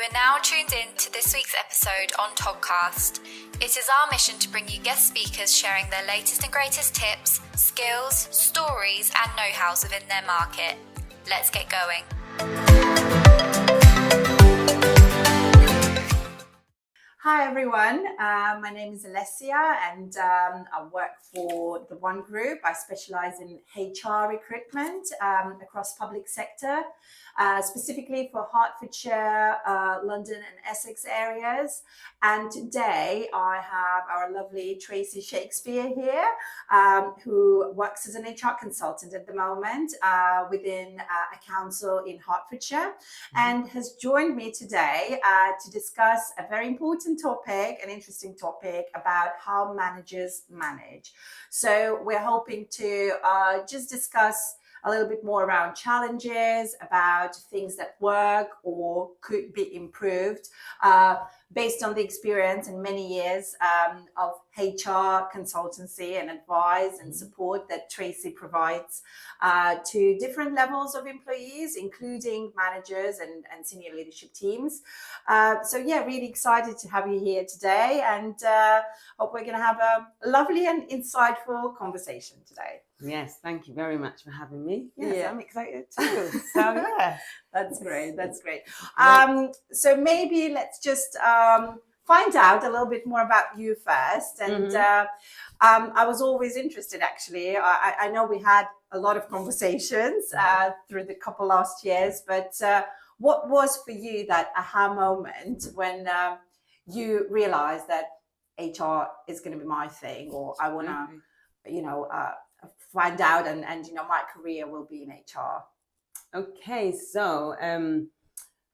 You are now tuned in to this week's episode on TOGCast. It is our mission to bring you guest speakers sharing their latest and greatest tips, skills, stories, and know-hows within their market. Let's get going. Hi everyone, my name is Alesia and I work for the One Group. I specialize in HR recruitment across public sector, specifically for Hertfordshire, London and Essex areas. And today I have our lovely Tracey Shakespeare here, who works as an HR consultant at the moment within a council in Hertfordshire, and has joined me today to discuss a very important topic, an interesting topic about how managers manage. So we're hoping to just discuss a little bit more around challenges, about things that work or could be improved based on the experience and many years of HR consultancy and advice and support that Tracey provides to different levels of employees, including managers and senior leadership teams. So yeah, really excited to have you here today, and hope we're going to have a lovely and insightful conversation today. Yes, thank you very much for having me. Yes, yeah. I'm excited too. So yeah, that's great. That's great. So maybe let's just find out a little bit more about you first. And I was always interested, actually. I know we had a lot of conversations through the couple last years, but what was for you that aha moment when you realized that HR is going to be my thing, or I want to, find out and my career will be in HR? Okay, so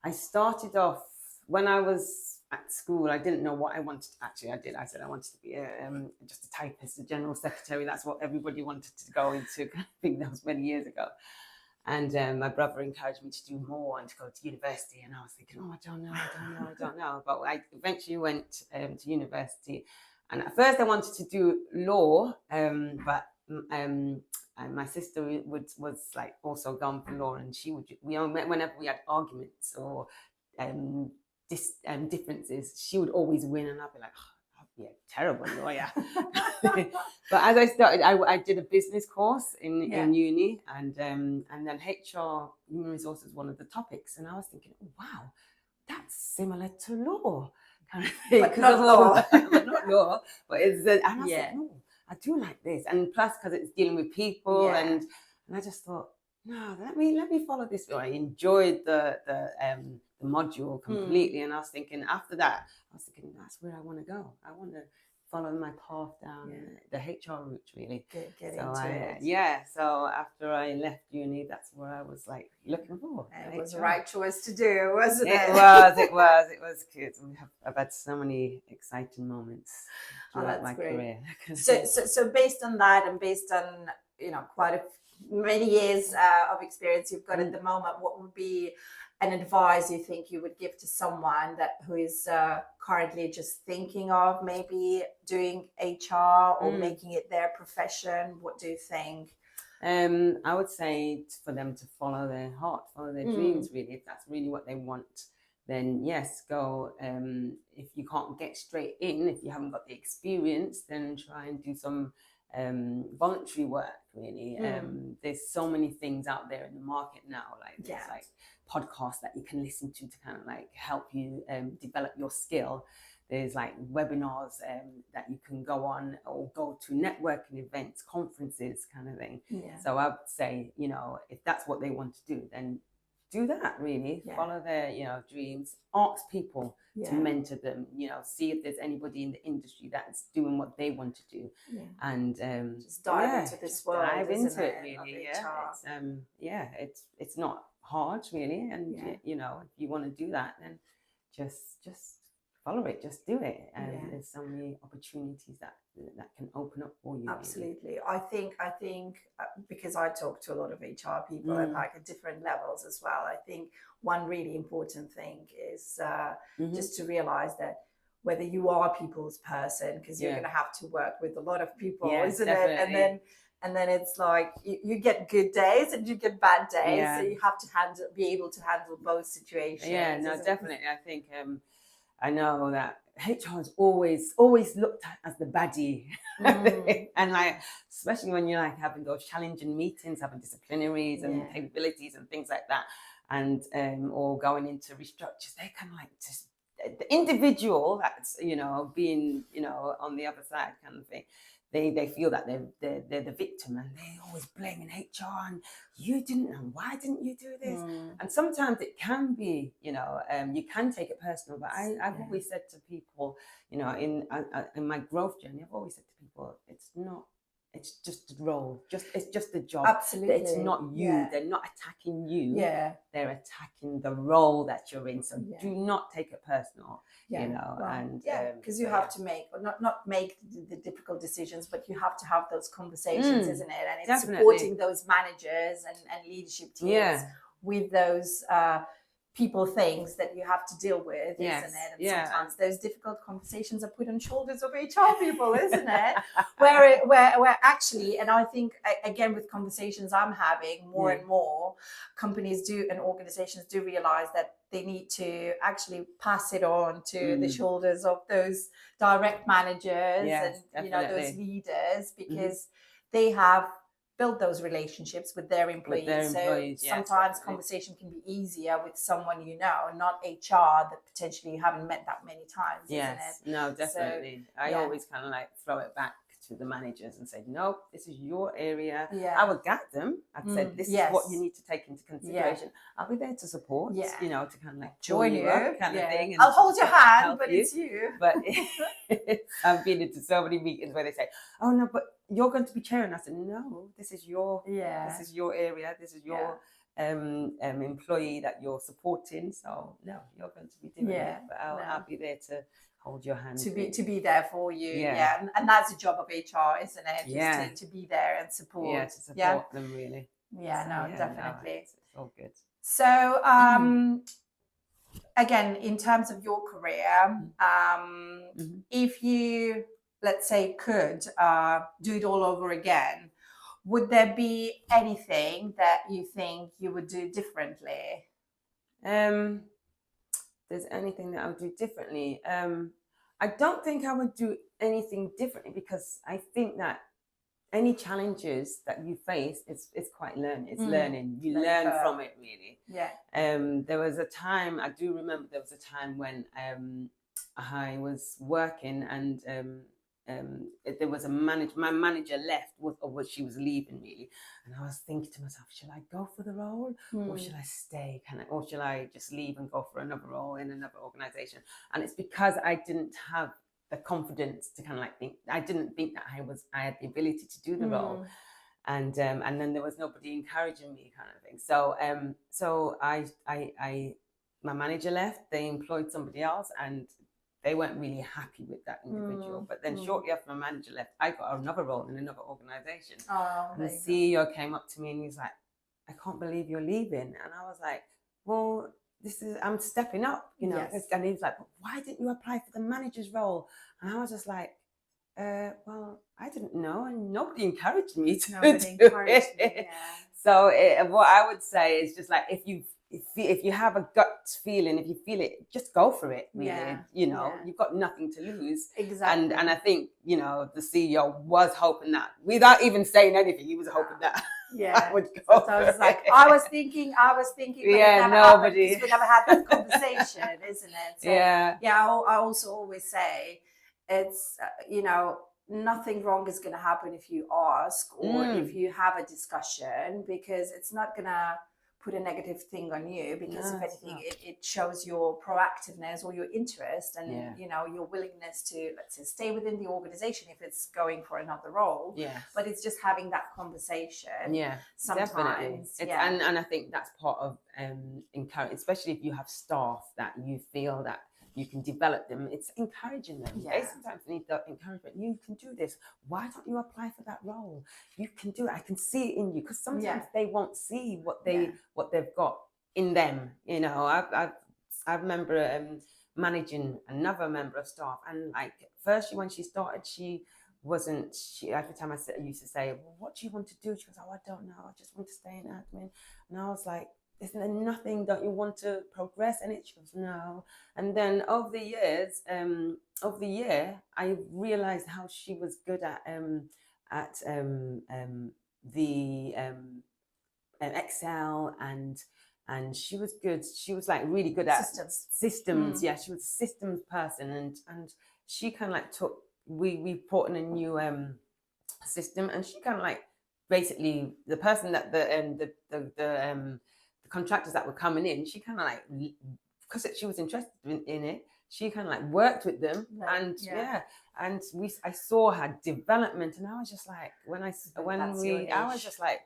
I started off when I was at school. I didn't know what I wanted. Actually, I did. I said I wanted to be just a typist, a general secretary. That's what everybody wanted to go into. I think that was many years ago. And my brother encouraged me to do more and to go to university. And I was thinking, I don't know. But I eventually went to university. And at first I wanted to do law, but and my sister was like also gone for law, and whenever we had arguments or differences, she would always win, and I'd be like, I'd be a terrible lawyer. But as I started, I did a business course in uni, and then HR, human resources, one of the topics, and I was thinking, oh, wow, that's similar to law, kind of thing. But not law. But not law. But it's and I was like, no, I do like this, and plus because it's dealing with people, and I just thought, no, let me follow this. I enjoyed the module completely, and I was thinking after that, that's where I want to go. I want to follow my path down the HR route, really. Get into it. Yeah. So after I left uni, that's where I was like looking for. It was the right choice to do, wasn't it? It was good. I've had so many exciting moments throughout my career. So based on that, and based on quite many years of experience you've got at the moment, what would be an advice you think you would give to someone who is currently just thinking of maybe doing HR or making it their profession? What do you think? I would say for them to follow their heart, follow their dreams, really. If that's really what they want, then yes, go. If you can't get straight in, if you haven't got the experience, then try and do some voluntary work, really. There's so many things out there in the market now, there's podcasts that you can listen to kind of like help you develop your skill. There's like webinars that you can go on, or go to networking events, conferences, kind of thing. So I would say, if that's what they want to do, then do that, really. Follow their dreams. Ask people to mentor them, see if there's anybody in the industry that's doing what they want to do, and just dive into this world. Dive into it, really. It's not hard, really, and if you want to do that, then just follow it, just do it, and there's so many opportunities that can open up for you. Absolutely. I think because I talk to a lot of HR people at different levels as well, I think one really important thing is just to realize that whether you are a people's person, because you're going to have to work with a lot of people, isn't definitely. it? And then And then it's like you get good days and you get bad days. Yeah. So you have to be able to handle both situations. Yeah, no, definitely. I think I know that HR is always looked at as the baddie. And like, especially when you're like having those challenging meetings, having disciplinaries and capabilities and things like that, and or going into restructures, they kind of like just the individual that's, you know, being, you know, on the other side kind of thing. They feel that they're the victim, and they're always blaming HR, and you didn't, and why didn't you do this? And sometimes it can be, you know, you can take it personal. But I've always said to people, you know, in my growth journey, I've always said to people, it's just a role, it's just a job. Absolutely, it's not you. Yeah. They're not attacking you. Yeah, they're attacking the role that you're in. So do not take it personal. Yeah. You know, well, and because you have to make, or not make the difficult decisions, but you have to have those conversations, isn't it? And it's supporting those managers and leadership teams with those people things that you have to deal with, isn't it? And sometimes those difficult conversations are put on shoulders of HR people, isn't it? where actually, and I think again with conversations I'm having more and more, companies do and organizations do realize that they need to actually pass it on to the shoulders of those direct managers and you know, those leaders, because they have build those relationships with their employees. So sometimes conversation can be easier with someone you know, not HR that potentially you haven't met that many times, isn't it? No, definitely. So, I always kind of like throw it back to the managers and say, no, this is your area. I would guide them. I'd say, this is what you need to take into consideration. I'll be there to support, you know, to kind of like join you up kind of thing. And I'll hold your hand, but it's you. But I've been into so many meetings where they say, oh no, but you're going to be chairing. I said, no, this is your area. This is your employee that you're supporting. So no, you're going to be doing it. But I'll be there to hold your hand. To be there for you. And that's the job of HR, isn't it? Just to be there and support. Yeah, to support them really. Definitely. It's all good. So again, in terms of your career, if you, let's say, could do it all over again, would there be anything that you think you would do differently? There's anything that I would do differently. I don't think I would do anything differently, because I think that any challenges that you face, it's quite learning. It's learning. You learn from it, really. There was a time, I do remember there was a time when I was working and there was my manager left, or she was leaving really, and I was thinking to myself, should I go for the role or should I stay? Or should I just leave and go for another role in another organization? And it's because I didn't have the confidence to kind of like think. I didn't think that I had the ability to do the role, and then there was nobody encouraging me, kind of thing. So my manager left. They employed somebody else, and they weren't really happy with that individual. But then shortly after my manager left, I got another role in another organization. And the CEO came up to me and he's like, I can't believe you're leaving. And I was like, well, I'm stepping up, you know. And he's like, why didn't you apply for the manager's role? And I was just like, well, I didn't know, and nobody encouraged me to do it. So what I would say is just like, if you have a gut feeling, if you feel it, just go for it, really. You know, you've got nothing to lose. Exactly. And I think, you know, the CEO was hoping that, without even saying anything, he was hoping that I would go. So I was like, I was thinking, but nobody. We never had that conversation, isn't it? So, I also always say, it's, you know, nothing wrong is going to happen if you ask or if you have a discussion, because it's not going to put a negative thing on you, because if anything, it shows your proactiveness or your interest and you know, your willingness to, let's say, stay within the organization if it's going for another role. But it's just having that conversation. Sometimes. And I think that's part of encouraging, especially if you have staff that you feel that you can develop them. It's encouraging them. They sometimes need that encouragement. You can do this. Why don't you apply for that role? You can do it. I can see it in you. Because sometimes they won't see what they've got in them. You know, I remember managing another member of staff, and like first when she started, she wasn't, she, every time I used to say, well, what do you want to do? She goes, oh, I don't know. I just want to stay in admin. And I was like, isn't there nothing that you want to progress? And she goes, no. And then over the year, I realized how she was good at the Excel, and she was good. She was like really good at systems. Yeah, she was a systems person, and she kind of like took. We put in a new system, and she kind of like basically the person that the contractors that were coming in, she kind of like, because she was interested in it, she kind of like worked with them, and and I saw her development, and I was just like, I was just like,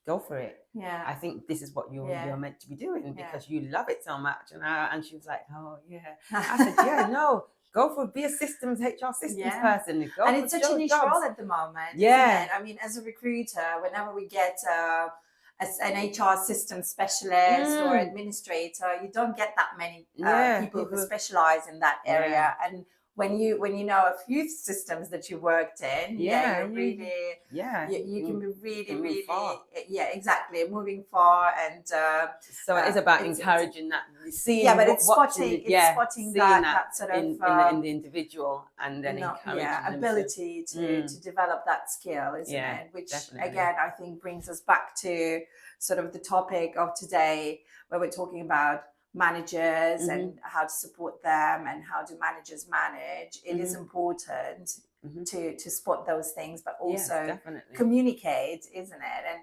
go for it. Yeah, I think this is what you're meant to be doing, because you love it so much. And she was like, oh yeah. I said, yeah, no, go for, be a HR systems person. Go and it's such a niche role at the moment. Yeah, isn't it? I mean, as a recruiter, whenever we get as an HR system specialist or administrator, you don't get that many people who specialize in that area. And when you know a few systems that you worked in, you can be really far. exactly, moving far. And so it is about encouraging that, seeing, but it's spotting that sort of in the individual, and then encouraging ability to develop that skill, isn't it? Which again, I think brings us back to sort of the topic of today, where we're talking about managers and how to support them, and how do managers manage. It is important to spot those things, but also communicate, isn't it? And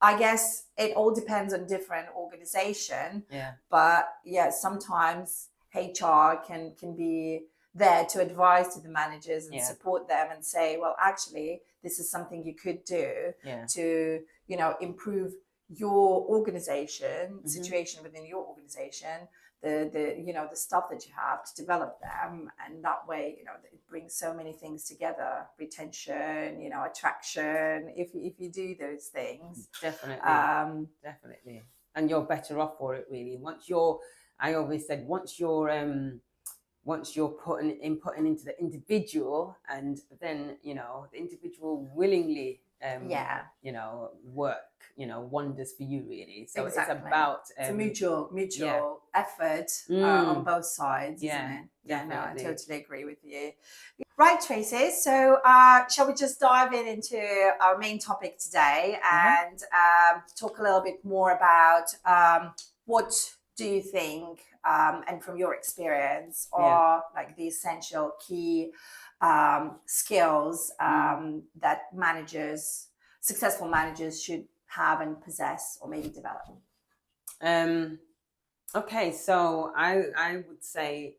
I guess it all depends on different organization. But sometimes HR can be there to advise to the managers and support them and say, well, actually, this is something you could do to, improve your organization, situation within your organization, the stuff that you have to develop them. And that way, it brings so many things together: retention, attraction, if you do those things. Definitely. And you're better off for it, really. I always said, once you're putting into the individual, and then the individual willingly work wonders for you, really. So it's about it's a mutual effort on both sides, isn't it? No, I totally agree with you. Right, Tracey, so shall we just dive into our main topic today and talk a little bit more about what do you think, and from your experience, are like the essential key skills that successful managers should have and possess, or maybe develop? Okay, so I would say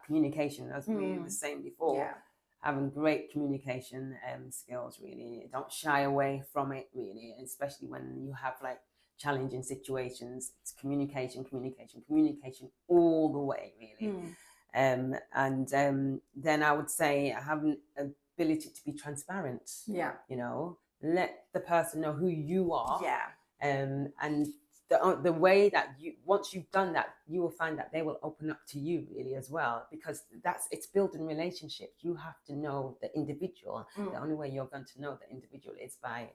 communication, as we were saying before. Having great communication skills, really. Don't shy away from it, really, especially when you have like challenging situations. It's communication all the way, really. And then I would say having ability to be transparent. Let the person know who you are. And the way that once you've done that, you will find that they will open up to you, really, as well, because it's building relationships. You have to know the individual. The only way you're going to know the individual is by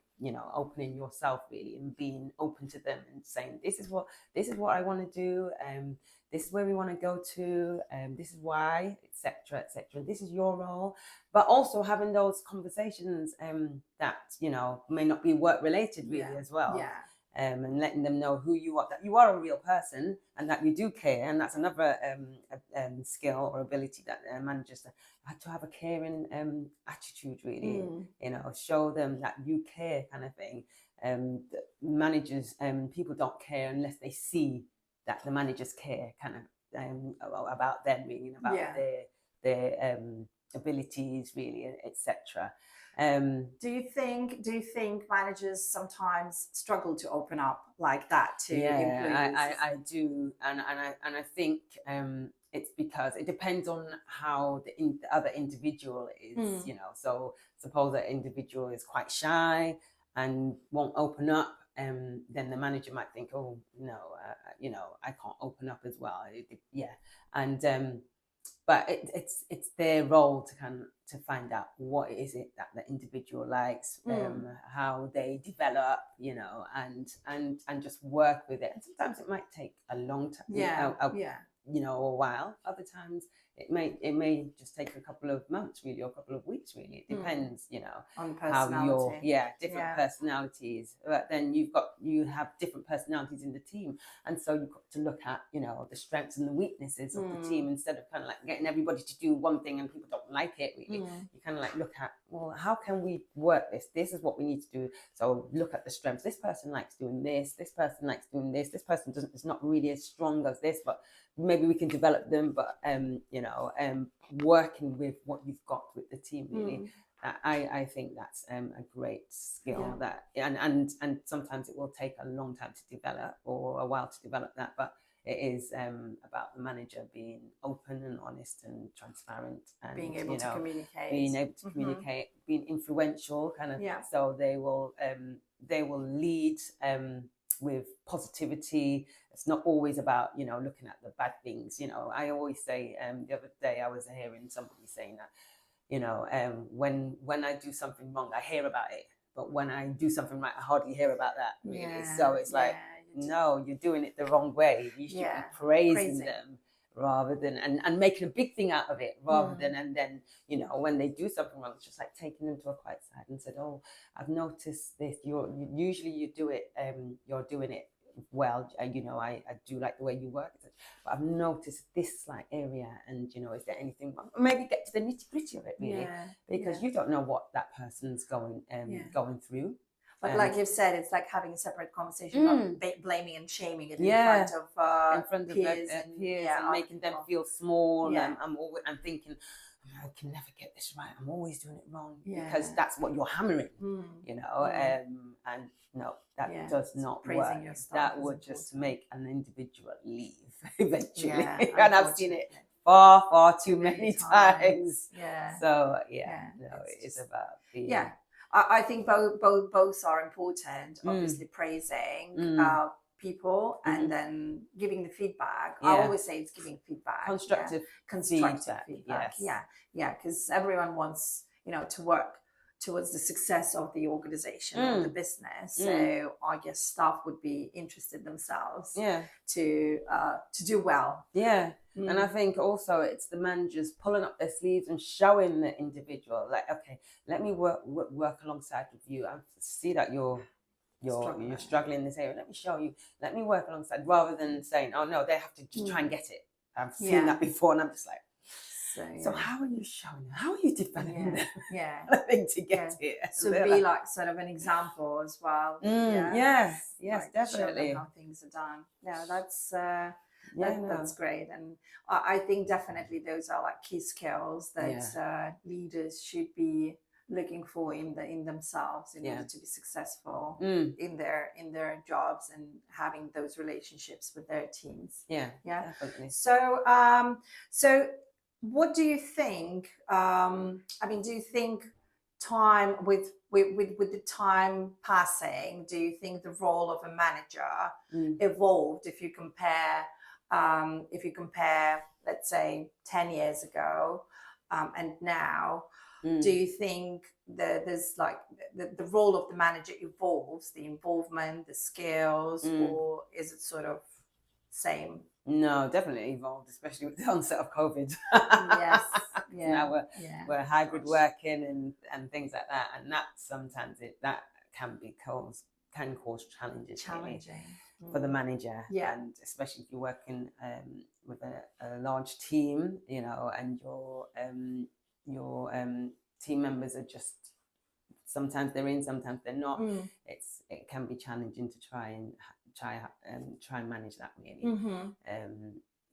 opening yourself, really, and being open to them and saying, this is what I want to do, this is where we want to go to, this is why, etc. This is your role. But also having those conversations that may not be work related, really, as well. And letting them know who you are, that you are a real person, and that you do care. And that's another skill or ability that managers have to have, a caring attitude, really. Show them that you care, kind of thing. Managers, people don't care unless they see that the managers care, kind of about them, really, and about their abilities, really, etc. Do you think managers sometimes struggle to open up like that to employees? I do, and I think it's because it depends on how the other individual is. So suppose that individual is quite shy and won't open up, then the manager might think, oh no, I can't open up as well. And but it's their role to find out what is it that the individual likes, how they develop, and just work with it. And sometimes it might take a long time, a while. Other times it may just take a couple of months, really, or a couple of weeks, really. It depends, on how personality. different personalities. But then you have different personalities in the team, and so you've got to look at the strengths and the weaknesses of the team, instead of kind of like getting everybody to do one thing and people don't like it, really. You kind of like look at, well, how can we work this? This is what we need to do. So look at the strengths. This person likes doing this. This person likes doing this. This person is not really as strong as this, but maybe we can develop them. But working with what you've got with the team, really. I think that's a great skill, that and sometimes it will take a long time to develop, or a while to develop that, but it is about the manager being open and honest and transparent, and being able to communicate, being influential, kind of. So they will lead with positivity. It's not always about looking at the bad things. I always say, the other day I was hearing somebody saying that, when I do something wrong, I hear about it, but when I do something right, I hardly hear about that, really. So it's like, no, you're doing it the wrong way. You should be praising them, rather than and making a big thing out of it, rather than, and then when they do something wrong, it's just like taking them to a quiet side and said, oh, I've noticed this, usually you do it, you're doing it well, I do like the way you work, but I've noticed this slight area, and is there anything wrong? Maybe get to the nitty-gritty of it, really, because you don't know what that person's going through. But like you've said, it's like having a separate conversation, not blaming and shaming it in front of peers, and making them feel small. I'm thinking, I can never get this right. I'm always doing it wrong, because that's what you're hammering, and no, that does not work. That would just make an individual leave eventually, and I've seen it far too many times. So it is about being. I think both are important. Obviously, praising people and then giving the feedback. I always say it's giving feedback, constructive feedback. Because everyone wants to work towards the success of the organization or the business. So I guess staff would be interested themselves to do well. And I think also it's the managers pulling up their sleeves and showing the individual, like, okay, let me work alongside with you. I see that you're struggling in this area. Let me show you. Let me work alongside, rather than saying, oh no, they have to just try and get it. I've seen that before, and I'm just like, so how are you showing them? How are you developing them? I think to get it. So be like sort of an example as well. Yes, like definitely. Show them how things are done. That's great. And I think definitely those are like key skills that leaders should be looking for in themselves in order to be successful in their jobs and having those relationships with their teams. Definitely. So what do you think? Do you think time with the time passing, do you think the role of a manager evolved if you compare, let's say 10 years ago and now? Do you think that there's like the role of the manager evolves, the involvement, the skills, or is it sort of same? No, definitely evolved, especially with the onset of COVID. Now we're hybrid working and things like that, and that sometimes that can cause challenges for the manager, and especially if you're working with a large team, and your team members are just, sometimes they're in, sometimes they're not. It can be challenging to try and manage that, really.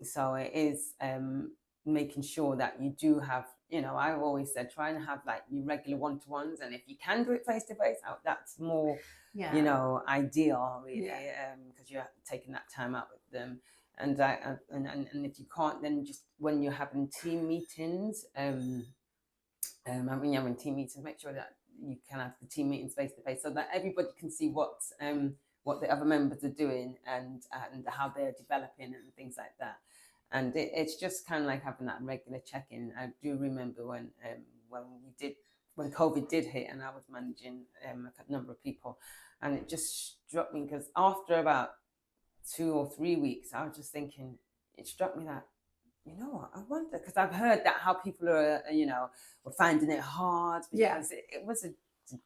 So it is making sure that you do have, I've always said, try and have like your regular one-to-ones, and if you can do it face-to-face, that's more ideal, really, because you're taking that time out with them. And if you can't, then just when you're having team meetings, make sure that you can have the team meetings face to face, so that everybody can see what the other members are doing and how they're developing and things like that. And it's just kind of like having that regular check-in. I do remember when COVID did hit, and I was managing a number of people, and it just struck me, because after about 2 or 3 weeks, I was just thinking, it struck me that, you know what, I wonder, because I've heard that how people are, were finding it hard because it was a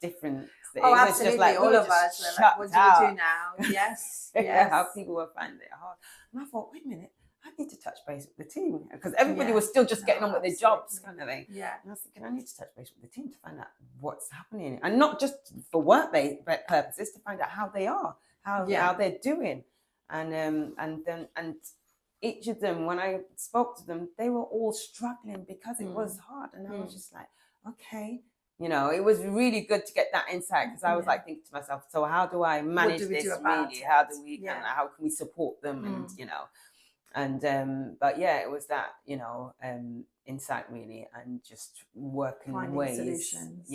different. Oh, it absolutely. was just like, all of us were like, what do we do now? Yes, yes. How people were finding it hard. And I thought, wait a minute, I need to touch base with the team, because everybody was still just getting on with their jobs, kind of thing. Yeah. And I was thinking, I need to touch base with the team to find out what's happening, and not just for work purposes, to find out how they are, how they're doing, and each of them, when I spoke to them, they were all struggling because it was hard, and I was just like, okay. It was really good to get that insight, because I was like thinking to myself, so how do I manage this really? How do we, how can we support them? And, but yeah, it was that, insight really, and just working finding ways, solutions.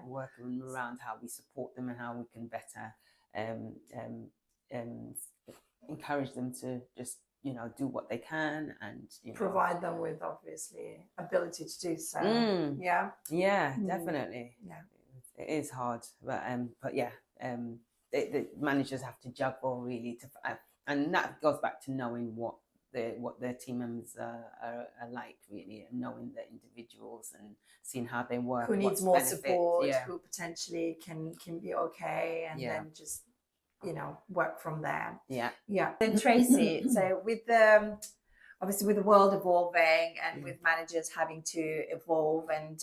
Working around how we support them and how we can better encourage them to just, do what they can, and provide them with, obviously, ability to do so. Definitely. It is hard, but yeah, the managers have to juggle really and that goes back to knowing what their team members are like, really, and knowing the individuals and seeing how they work, who needs more support, who potentially can be okay, and then just work from there. Then Tracey, so with obviously with the world evolving, and with managers having to evolve and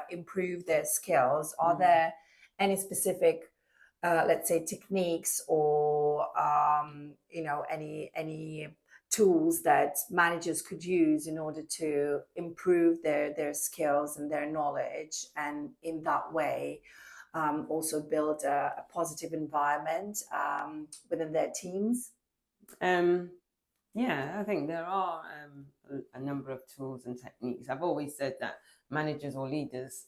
improve their skills, are there any specific let's say techniques or any tools that managers could use in order to improve their skills and their knowledge, and in that way also build a positive environment within their teams? I think there are a number of tools and techniques. I've always said that managers or leaders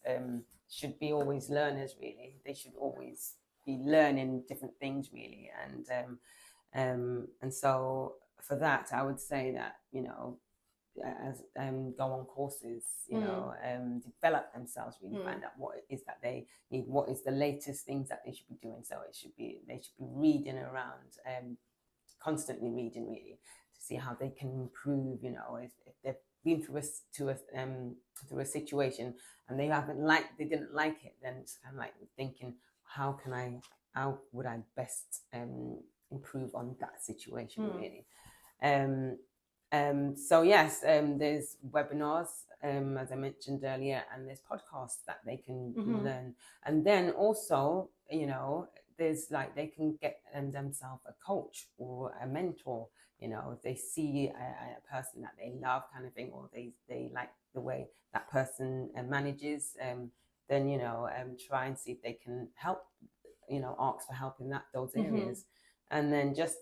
should be always learners, really. They should always be learning different things, really. And so for that, I would say that, as go on courses, develop themselves, really find out what it is that they need, what is the latest things that they should be doing. So they should be reading around, constantly reading, really, to see how they can improve. If they've been through a situation and they didn't like it, then it's kind of like thinking, how would I best improve on that situation, really. So yes, there's webinars, as I mentioned earlier, and there's podcasts that they can learn. And then also, there's they can get themselves a coach or a mentor, if they see a person that they love, kind of thing, or they like the way that person manages, then, try and see if they can help, ask for help in those areas. And then just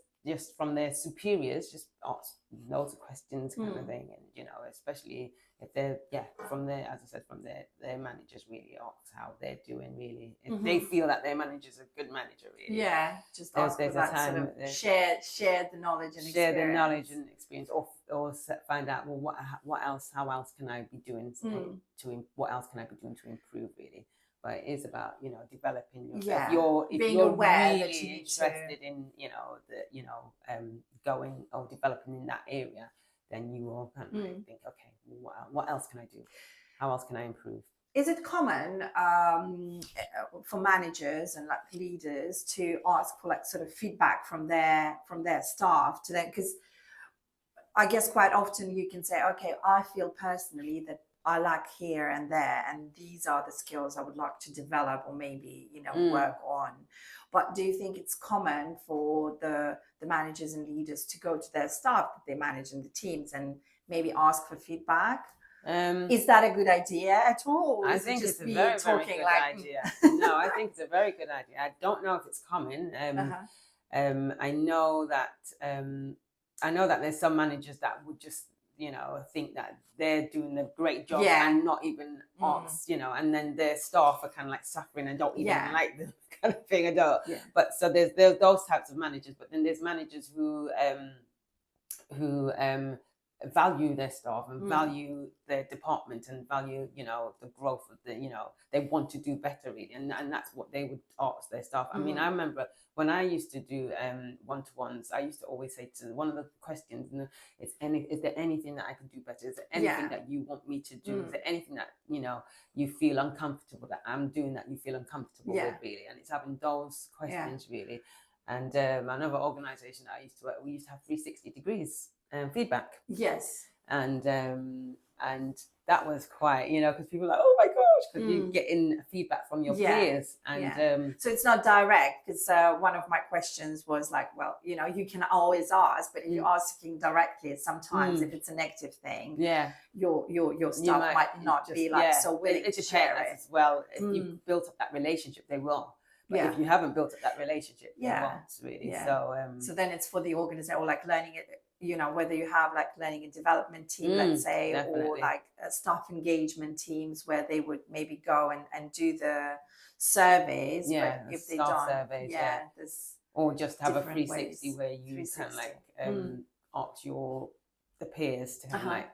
from their superiors, just ask loads of questions, kind of thing. And, especially if they're, from their, as I said, from their managers, really ask how they're doing, really. If they feel that their manager's a good manager, really. Yeah, just ask for that sort of share the knowledge and experience. Share the knowledge and experience, or find out, well, how else can I be doing what else can I be doing to improve, really. But it is about, developing yourself. If being you're aware really that you need interested in, going or developing in that area, then you will kind of think, okay, what else can I do? How else can I improve? Is it common for managers and leaders to ask for sort of feedback from their staff to them? Because I guess quite often you can say, okay, I feel personally that I lack here and there, and these are the skills I would like to develop or maybe, work on. But do you think it's common for the managers and leaders to go to their staff that they manage in the teams and maybe ask for feedback? Is that a good idea at all? I think it's a very, very good idea. No, I think it's a very good idea. I don't know if it's common. I know that there's some managers that would just, think that they're doing a great job and not even ask, and then their staff are kind of suffering and don't even like them, kind of thing. I don't. Yeah. But so there's those types of managers, but then there's managers who value their staff and value their department and value, you know, the growth of the, you know, they want to do better really, and that's what they would ask their staff. I mean, I remember when I used to do one-to-ones, I used to always say to one of the questions, you know, is there anything that I can do better? Is there anything that you want me to do? Is there anything that, you know, you feel uncomfortable that I'm doing that you feel uncomfortable with really? And it's having those questions really. And another organisation that I used to work, we used to have 360 degrees feedback. Yes. And that was quite, you know, because people are like, oh my gosh, because you're getting feedback from your peers. And so it's not direct, because one of my questions was like, well, you know, you can always ask, but if you're asking directly, sometimes if it's a negative thing, your staff might not be like so willing to share it as well. If you've built up that relationship, they will. But if you haven't built up that relationship, you won't really. So then it's for the organization, or like learning it, you know, whether you have like learning and development team, let's say, or like staff engagement teams where they would maybe go and do the surveys. But if they don't, surveys, there's or just have a 360 ways. where you can like ask the peers to kind of like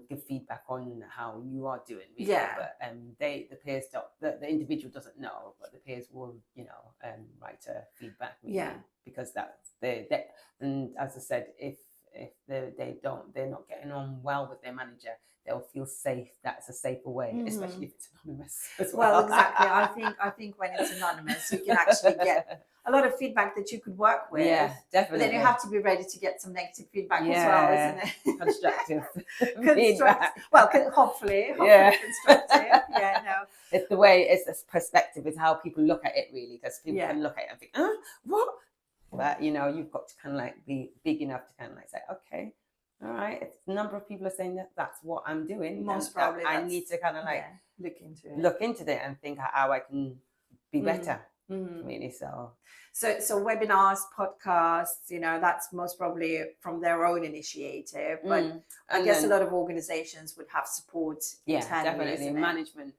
give feedback on how you are doing really. But the peers don't, the individual doesn't know, but the peers will, you know, write a feedback really, because that's and as I said, if they're not getting on well with their manager, they'll feel safe. That's a safer way, especially if it's anonymous as well. Exactly. I think when it's anonymous, you can actually get a lot of feedback that you could work with. Yeah, definitely. But then you have to be ready to get some negative feedback as well, isn't it? Constructive feedback. Well, hopefully constructive. It's the way, it's this perspective, is how people look at it really, because people can look at it and think, what? But, you know, you've got to kind of like be big enough to kind of like say, okay, all right, if a number of people are saying that that's what I'm doing, most probably I need to kind of like look into it and think how I can be better, really. So webinars, podcasts, you know, that's most probably from their own initiative. But I guess a lot of organizations would have support. Definitely management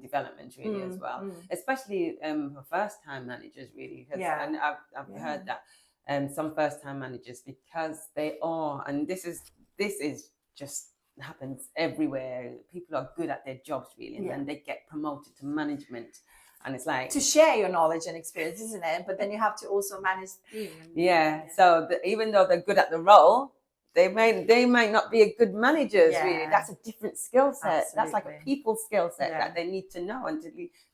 development really as well, especially for first-time managers really. And I've heard that some first-time managers, because they are, and this is just happens everywhere. People are good at their jobs really, and then they get promoted to management. And it's like, to share your knowledge and experience, isn't it? But then you have to also manage the team. So even though they're good at the role, they might not be a good managers really. That's a different skill set. That's like a people skill set that they need to know and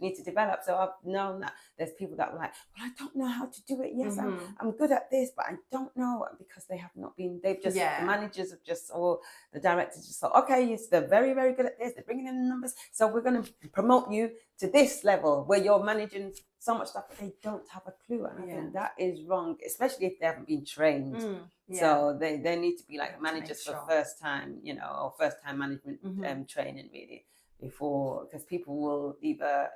need to develop. So I've known that there's people that were like, well, I don't know how to do it. Yes, I'm good at this, but I don't know, because they have not been, they've just, the managers have just, or the directors just thought, okay, yes, they're very, very good at this. They're bringing in the numbers. So we're going to promote you to this level where you're managing so much stuff, but they don't have a clue. And I think that is wrong, especially if they haven't been trained. So they need to be like managers for first time, you know, or first time management training really, before, because people will either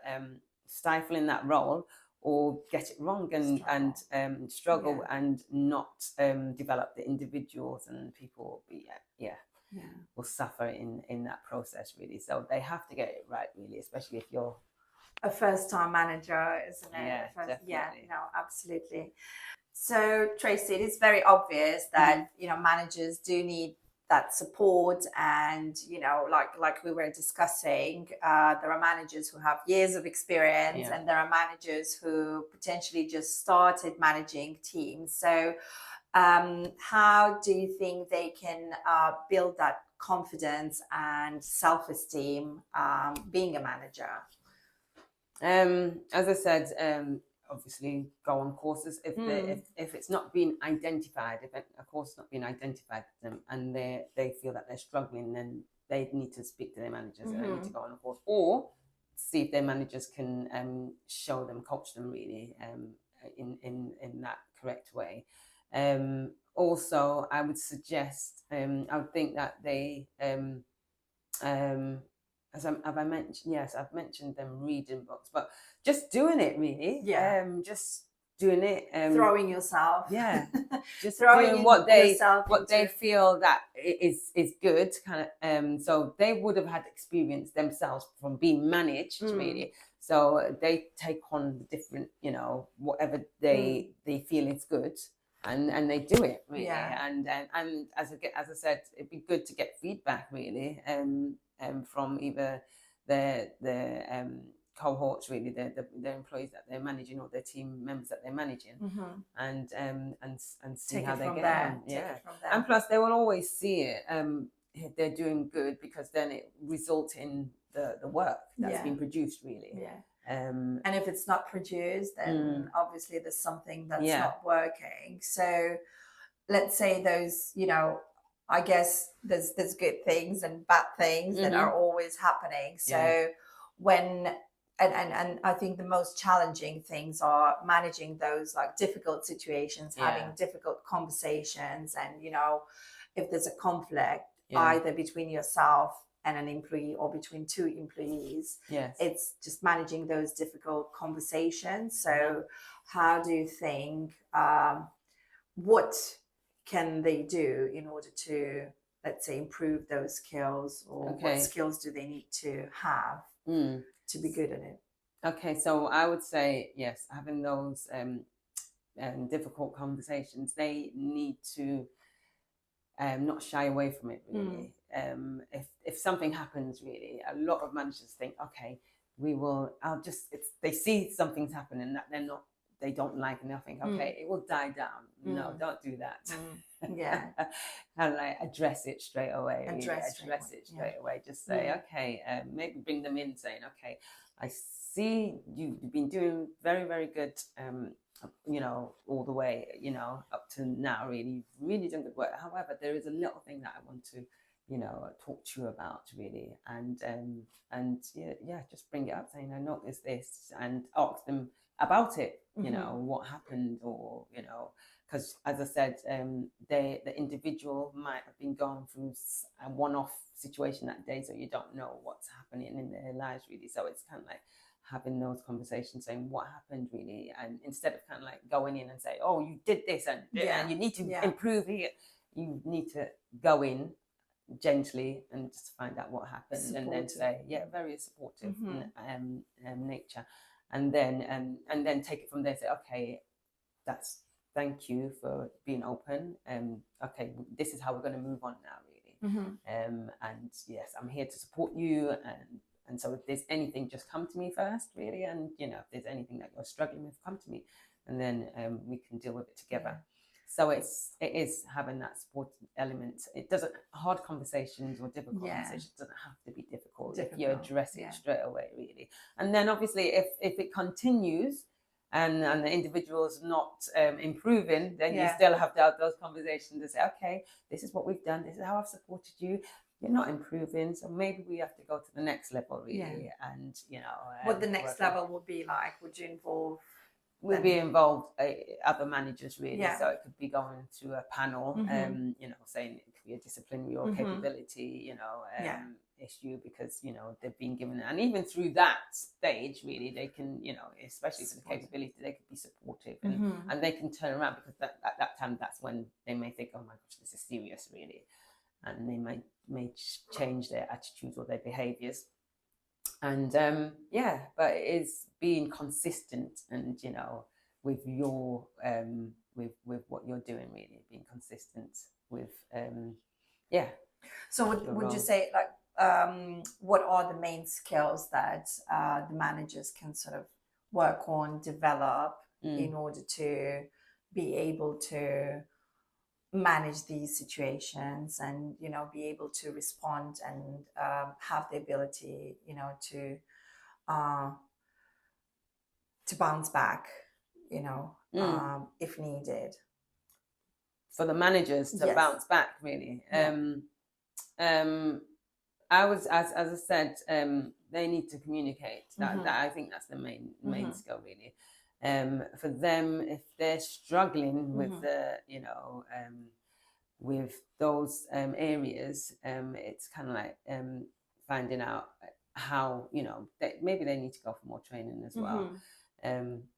stifle in that role or get it wrong and struggle and not develop the individuals, and people will suffer in that process really. So they have to get it right really, especially if you're a first-time manager, isn't it? Definitely. No, absolutely. So Tracey, it is very obvious that you know, managers do need that support, and you know, like we were discussing, there are managers who have years of experience, and there are managers who potentially just started managing teams. So how do you think they can build that confidence and self-esteem being a manager? As I said, obviously go on courses if it's not been identified, if a course is not being identified to them and they feel that they're struggling, then they need to speak to their managers and they need to go on a course, or see if their managers can show them, coach them really in that correct way. Also, I would suggest, I would think that they have I mentioned? Yes, I've mentioned them reading books, but just doing it really. Just doing it. Throwing yourself. Just doing what they feel that is good, kind of. So they would have had experience themselves from being managed really. So they take on the different, you know, whatever they feel is good, and they do it really. Yeah. And as I said, it'd be good to get feedback really, from either the cohorts really, the employees that they're managing or their team members that they're managing, and see Take how it they from get there. on. Take it from there. And plus they will always see it, if they're doing good, because then it results in the work that's been produced really. And if it's not produced, then obviously there's something that's not working. So let's say those, I guess there's good things and bad things that are always happening. So when and I think the most challenging things are managing those like difficult situations, having difficult conversations, and if there's a conflict either between yourself and an employee or between two employees, it's just managing those difficult conversations. So how do you think, what can they do in order to, let's say, improve those skills, or what skills do they need to have to be good at it? Okay, so I would say, yes, having those difficult conversations, they need to not shy away from it really. If something happens really, a lot of managers think, okay, they see something's happening that they don't like, and they'll think, okay, it will die down. No, don't do that. Kind of like address it straight away. Address it straight away. Just say, okay, maybe bring them in saying, okay, I see you've been doing very, very good, all the way, up to now, really, you've really done good work. However, there is a little thing that I want to, talk to you about really. And just bring it up saying, I noticed this, and ask them about it, what happened, or, because as I said, the individual might have been going through a one-off situation that day, so you don't know what's happening in their lives really. So it's kind of like having those conversations, saying what happened really, and instead of kind of like going in and say, oh, you did this and you need to improve here, you need to go in gently and just find out what happened, and then say, very supportive nature, and then take it from there. Say, okay, thank you for being open. Okay, this is how we're going to move on now, really. And yes, I'm here to support you. And so if there's anything, just come to me first, really. And if there's anything that you're struggling with, come to me, and then we can deal with it together. So it is having that support element. It doesn't, hard conversations or difficult conversations doesn't have to be difficult if you address it straight away, really. And then obviously if it continues and the individual's not improving, then you still have to have those conversations and say, okay, this is what we've done, this is how I've supported you. You're not improving, so maybe we have to go to the next level, really. And what the next level would be like? Would you involve? Would be involved other managers, really. So it could be going to a panel, saying it could be a disciplinary or capability, issue, because they've been given, and even through that stage, really, they can, especially for the capability, they could be supportive, and they can turn around, because at that time, that's when they may think, oh my gosh, this is serious, really, and they may change their attitudes or their behaviours. And but it is being consistent, and with your with what you're doing, really, being consistent with So would you say, like, what are the main skills that the managers can sort of work on, develop in order to be able to manage these situations, and be able to respond and have the ability to bounce back if needed? For the managers to bounce back, really. I was, as I said, they need to communicate. That I think that's the main skill, really. For them, if they're struggling with the with those areas, it's kind of like finding out how maybe they need to go for more training as well.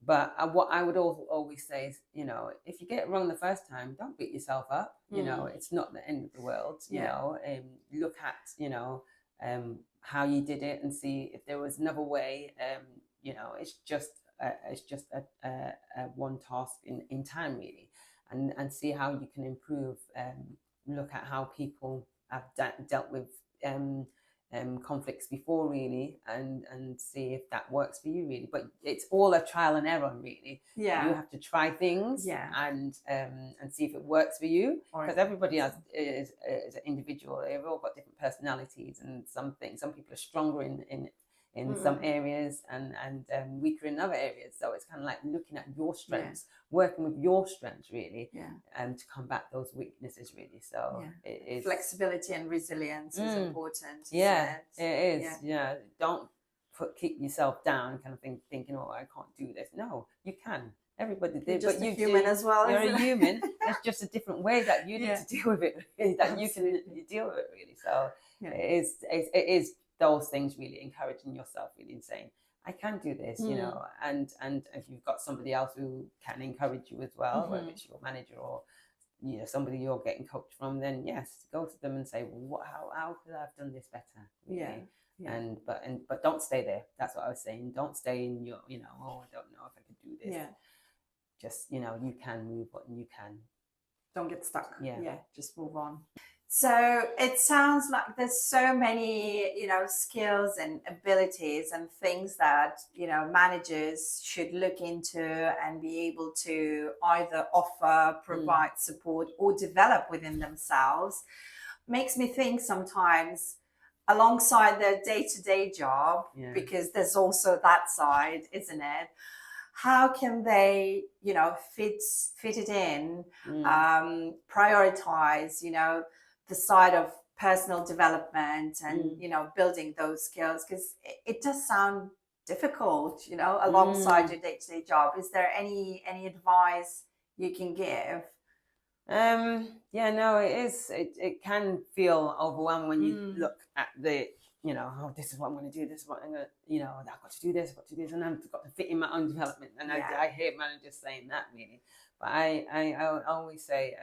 But what I would always say is, if you get it wrong the first time, don't beat yourself up. It's not the end of the world. Look at how you did it and see if there was another way. It's just a one task in time, really. and see how you can improve. Look at how people have dealt with conflicts before, really, and see if that works for you, really. But it's all a trial and error, really. Yeah. You have to try things, and see if it works for you, because everybody is an individual. They've all got different personalities, and some people are stronger in some areas and weaker in other areas. So it's kind of like looking at your strengths, working with your strengths, really, to combat those weaknesses, really. So it is flexibility and resilience is important. It is. Yeah. Don't keep yourself down, kind of thinking, oh, I can't do this. No, you can. Everybody did, but you're human as well. You're a human. There's just a different way that you need to deal with it. That you can deal with it, really. So it is those things, really encouraging yourself, really, and saying, I can do this, you know, and if you've got somebody else who can encourage you as well, whether it's your manager or somebody you're getting coached from, then yes, go to them and say, well, how could I have done this better, really? But don't stay there. That's what I was saying. Don't stay in your, oh, I don't know if I could do this. Just, you can move on, you can. Don't get stuck. Just move on. So it sounds like there's so many, skills and abilities and things that, managers should look into and be able to either offer, provide support, or develop within themselves. Makes me think sometimes alongside their day-to-day job, because there's also that side, isn't it? How can they, fit it in, prioritize, the side of personal development and, building those skills? Because it does sound difficult, alongside your day-to-day job. Is there any advice you can give? No, it is. It can feel overwhelming when you look at the, oh, this is what I'm going to do. This is what I'm going to, I've got to do this, I've got to do this, and I've got to fit in my own development. And I hear managers saying that, really. But I always say,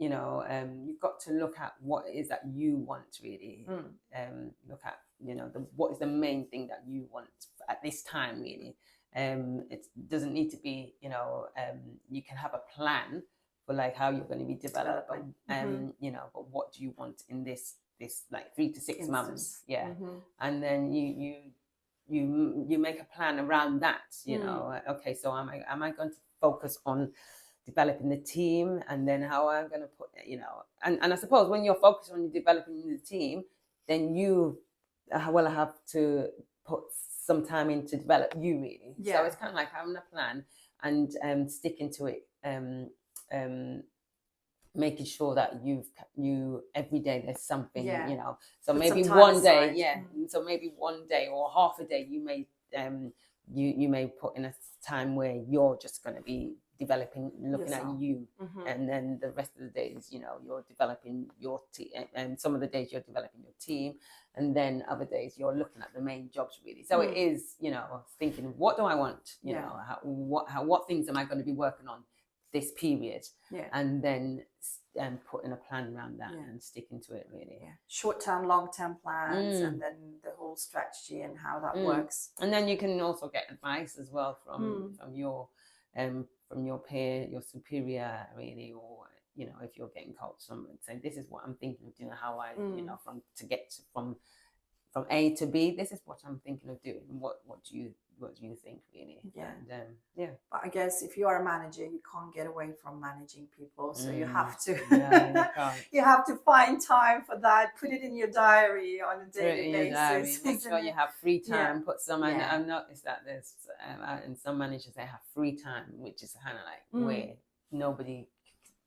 you've got to look at what it is that you want, really. Look at, what is the main thing that you want at this time, really. It doesn't need to be, you can have a plan for like how you're going to be developing, but what do you want in this like 3 to 6 months? And then you make a plan around that, okay, so am I going to focus on developing the team, and then how I'm going to put, and I suppose when you're focused on developing the team, then you will have to put some time in to develop you, really. So it's kind of like having a plan and sticking to it, making sure that you every day there's something, so put maybe one day, so maybe one day or half a day you may you may put in a time where you're just going to be developing, looking at you, and then the rest of the days, you're developing your team, and some of the days you're developing your team, and then other days you're looking at the main jobs, really. So it is, thinking, what do I want? What things am I going to be working on this period? And then putting a plan around that and sticking to it, really. Short-term, long-term plans, and then the whole strategy and how that works. And then you can also get advice as well from your peer, your superior, really, or if you're getting coached, someone say, this is what I'm thinking of doing, how I from A to B, this is what I'm thinking of doing. What do you think, really? And, but I guess if you are a manager, you can't get away from managing people, so you have to you have to find time for that, put it in your diary on a daily basis. Make sure you have free time. Put some, and I've noticed that there's and some managers, they have free time, which is kind of like where nobody,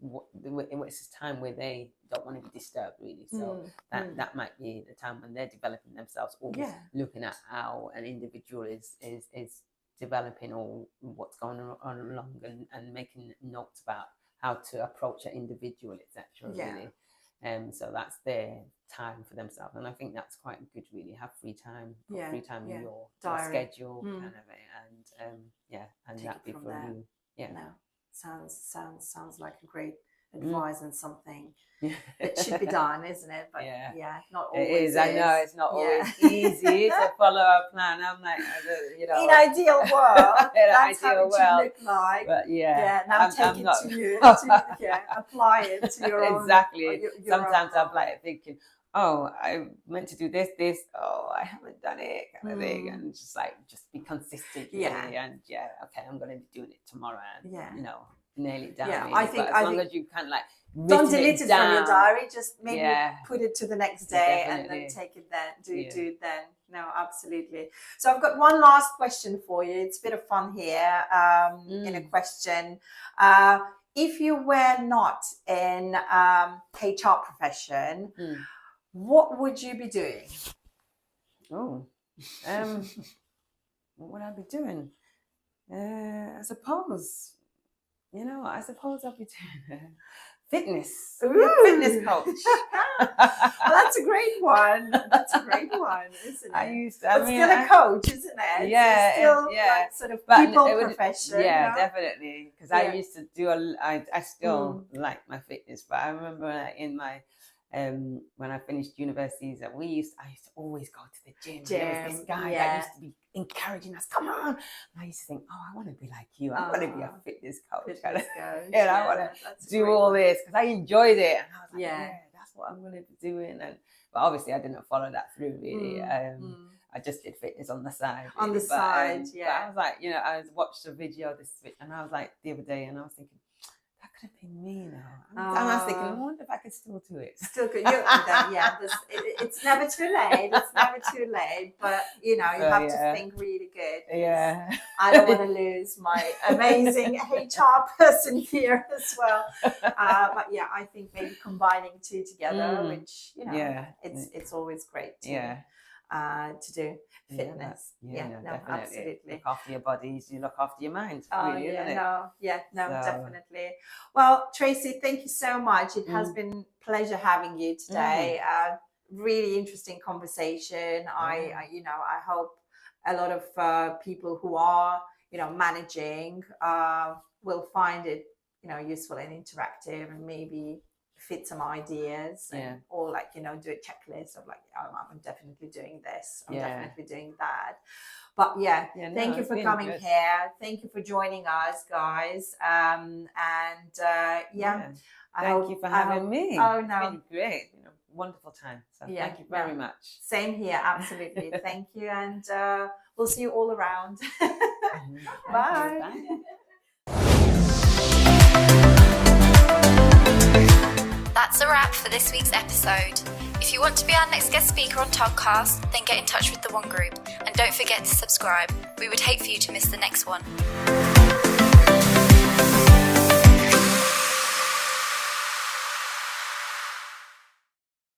it's a time where they don't want to be disturbed, really. So that might be the time when they're developing themselves, or looking at how an individual is developing, or what's going on along, and making notes about how to approach an individual, etc. Really. So that's their time for themselves, and I think that's quite good, really. Have free time, free time in your schedule, kind of, and that be for you. Sounds like a great advise on something that should be done, isn't it? But not always. It is. I know it's not always easy to follow a plan. I'm like, in ideal world, that's how it should look like. But now take it to you. Apply it to your own. Exactly. Sometimes I'm like thinking, oh, I meant to do this. Oh, I haven't done it, kind of thing, and just be consistent. Really. And okay, I'm going to be doing it tomorrow, and nail it down. Really. I think as long as you can don't delete it from your diary, just maybe put it to the next day and then take it then. Do it then. No, absolutely. So I've got one last question for you. It's a bit of fun here in a question. If you were not in HR profession, what would you be doing? Oh, what would I be doing? I suppose I'll be doing fitness. Fitness coach. Well, that's a great one. Isn't it? I used to. But still a coach, isn't it? Yeah, still sort of people profession. Yeah, definitely. Because I used to do I still like my fitness, but I remember in my when I finished university, I used to always go to the gym. There was this guy that used to be encouraging us, come on. And I used to think, I want to be like you. I want to be a fitness coach. I want to do all this because I enjoyed it. And I was like, that's what I'm going to be doing. But obviously I didn't follow that through really. I just did fitness on the side. Really. On the side, But I was like, I watched a video of this, and I was like the other day, and I was thinking, that could have been me now. And I was thinking, I wonder if I could still do it. Still good. It's never too late. But you have to think really good. Yeah. I don't want to lose my amazing HR person here as well. But I think maybe combining two together, which it's always great to do fitness. Definitely. Absolutely. Look after your bodies, you look after your mind. Definitely. Well, Tracey, thank you so much. It has been a pleasure having you today. Really interesting conversation. I hope a lot of people who are managing will find it useful and interactive, and maybe fit some ideas or do a checklist of I'm definitely doing this, I'm definitely doing that. But thank you for coming here, thank you for joining us, guys, and thank you for having me. Oh no, it's been great, wonderful time, so thank you very much. Same here, absolutely. Thank you, and we'll see you all around. Bye. That's a wrap for this week's episode. If you want to be our next guest speaker on TOGCast, then get in touch with the One Group, and don't forget to subscribe. We would hate for you to miss the next one.